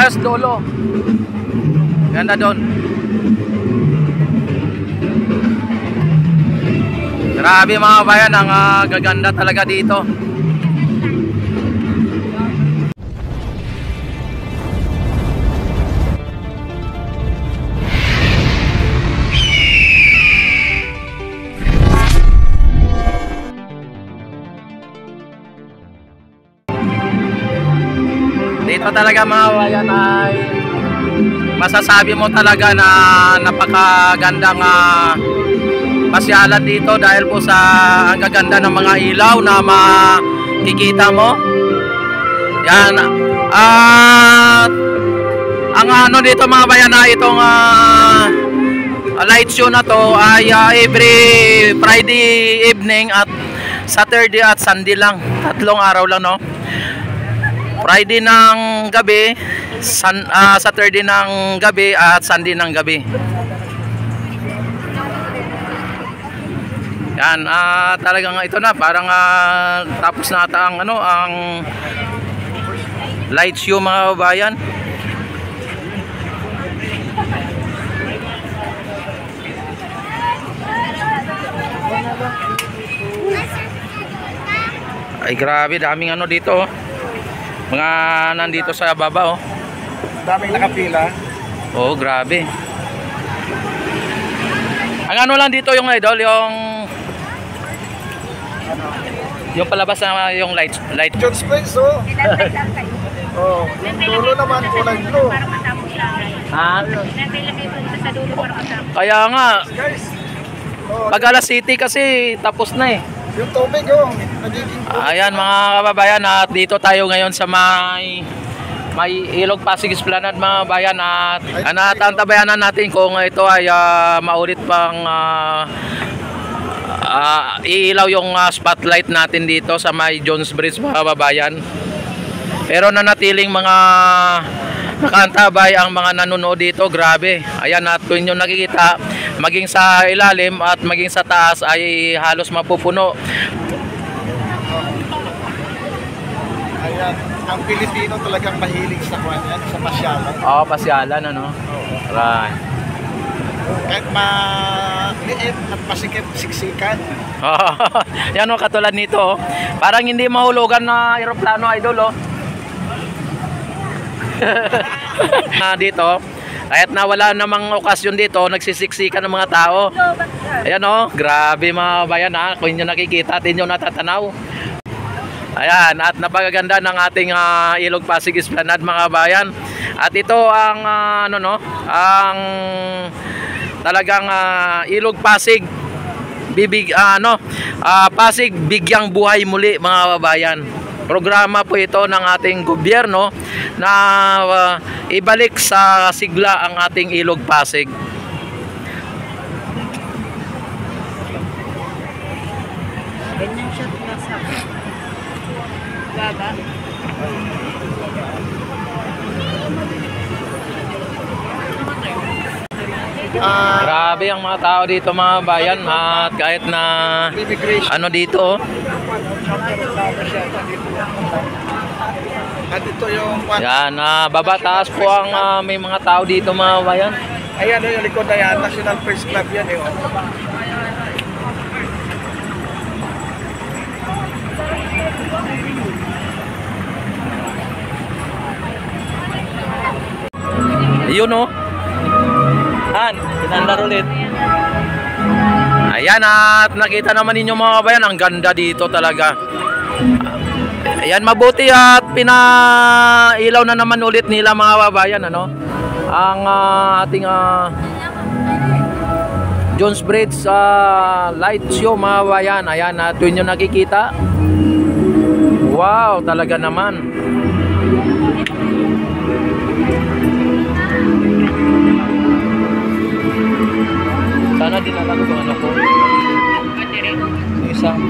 Parehas dulo. Ganda doon. Grabe mga bayan, ang gaganda talaga dito. Dito talaga mga bayan ay masasabi mo talaga na napakagandang pasyalan dito dahil po sa ang gaganda ng mga ilaw na makikita mo. Yan. Ang ano dito mga bayan na itong light show na to ay every Friday evening at Saturday at Sunday lang. 3 araw lang, no? Friday ng gabi, Saturday ng gabi at Sunday ng gabi. Yan, talagang ito na parang tapos na ata ang ano, ang light show mga bayan. Ay grabe, daming ano dito, oh. Mga nandito sa baba, oh. Daming nakapila. Oh, grabe. Ang ano lang dito yung idol, yung palabas na yung light. John Springs, oh. Oh, yung dulo naman kulay blue. Ha? Kaya nga. Pag alas city kasi tapos na eh. Yung tubig, oh. Nagiging tubig. Ayan mga kababayan, at dito tayo ngayon sa may Ilog Pasig Esplanade mga bayan, at natantabayanan natin kung ito ay maulit pang iilaw yung spotlight natin dito sa may Jones Bridge mga kababayan. Pero nanatiling mga nakantabay ang mga nanonood dito, grabe. Ayan, at kung inyo nakikita, maging sa ilalim at maging sa taas ay halos mapupuno. Ayan, ang Pilipino talagang mahilig sa kanyan, sa pasyalan. Oo, pasyalan, ano? Right. Kahit maliit at masikip siksikan. Yan o, katulad nito, oh. Parang hindi mahulugan na aeroplano, idol, oh. Dito, kahit na wala namang okasyon dito, nagsisiksikan ng mga tao. Ayan, oh, grabe mga bayan, ha. Kung inyo nakikita at inyo natatanaw. Ayan, at napakaganda ng ating Ilog Pasig Esplanade mga bayan. At ito ang ang talagang Ilog Pasig Pasig Bigyang Buhay Muli mga bayan. Programa po ito ng ating gobyerno na ibalik sa sigla ang ating Ilog Pasig. Ganyan siya nasa baba. Grabe ang mga tao dito mga bayan, at kahit na ano dito, At ito yung yan, baba taas po ang may mga tao dito mga bayan. ayan, yung likod na yan, National First Club yan, eh. Yun, oh. Pinandar ulit. Ayan, at nakita naman ninyo mga kabayan, ang ganda dito talaga. Ayan, mabuti at pinailaw na naman ulit nila mga kabayan, ano, ang ating Jones Bridge light show mga kabayan. Ayan, at yun yung nakikita. Wow, talaga naman. Sana dinala ko ano ko. Battery. Isang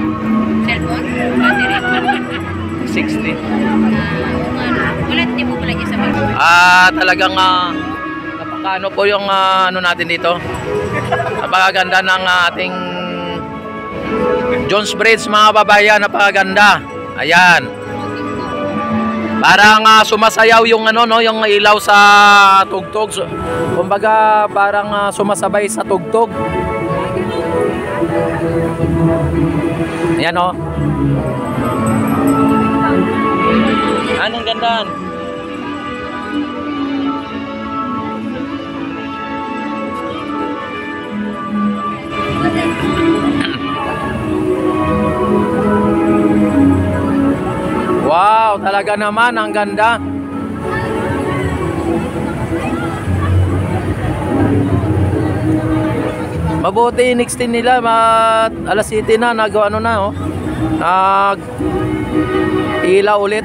Cellphone? Battery. 60. Wala, hindi mo pala niya sa bag. Talagang napakano po yung ano natin dito. Napakaganda ng ating Jones Bridge mga babayan, napakaganda. Ayan. Parang sumasayaw yung ano no, yung ilaw sa tugtog. So, kumbaga parang sumasabay sa tugtog. Ayan oh. Anong gandaan? Wow, talaga naman ang ganda. Mabuti in-extend nila, alas 7 na, ano na oh. Nag ilaw ulit.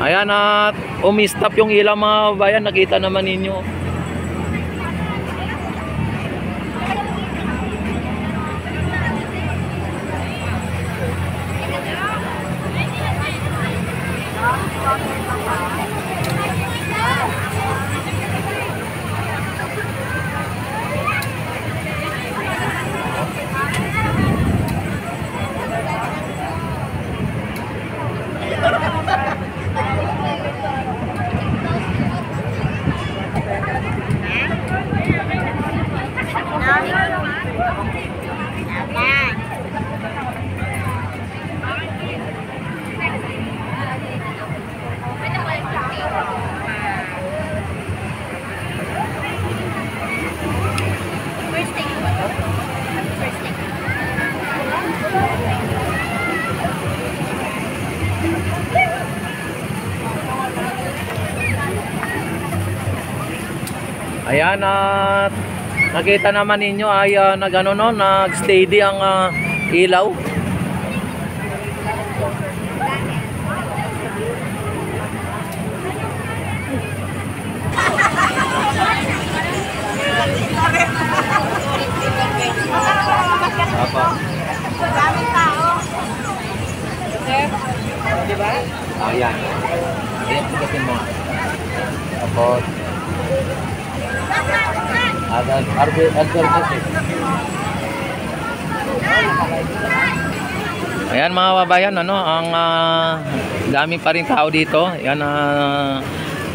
Ayan at umistop yung ilaw mga bayan, nakita naman ninyo. Ayan at nakita naman ninyo ay nagano no, nag-steady ang ilaw. Apa? Daming tao. Diba? Ayan. Ayan, tugasin mo. Tapos ayan mga babayan, ano, ang daming pa rin tao dito. Ayan,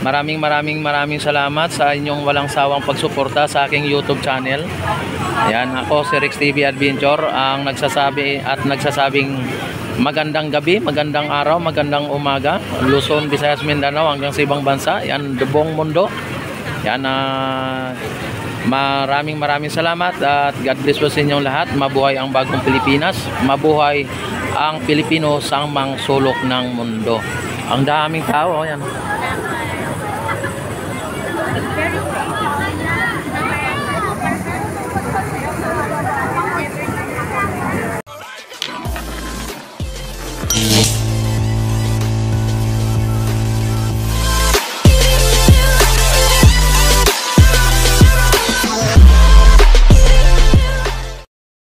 maraming salamat sa inyong walang sawang pagsuporta sa aking YouTube channel. Ayan, ako si Rex TV Adventure ang nagsasabi at nagsasabing magandang gabi, magandang araw, magandang umaga, Luzon, Visayas, Mindanao hanggang sa ibang bansa. Ayan, buong mundo. Yan, maraming salamat at God bless po sa inyong lahat. Mabuhay ang bagong Pilipinas, mabuhay ang Pilipino sa mang sulok ng mundo. Ang daming tao, yan. Thank you.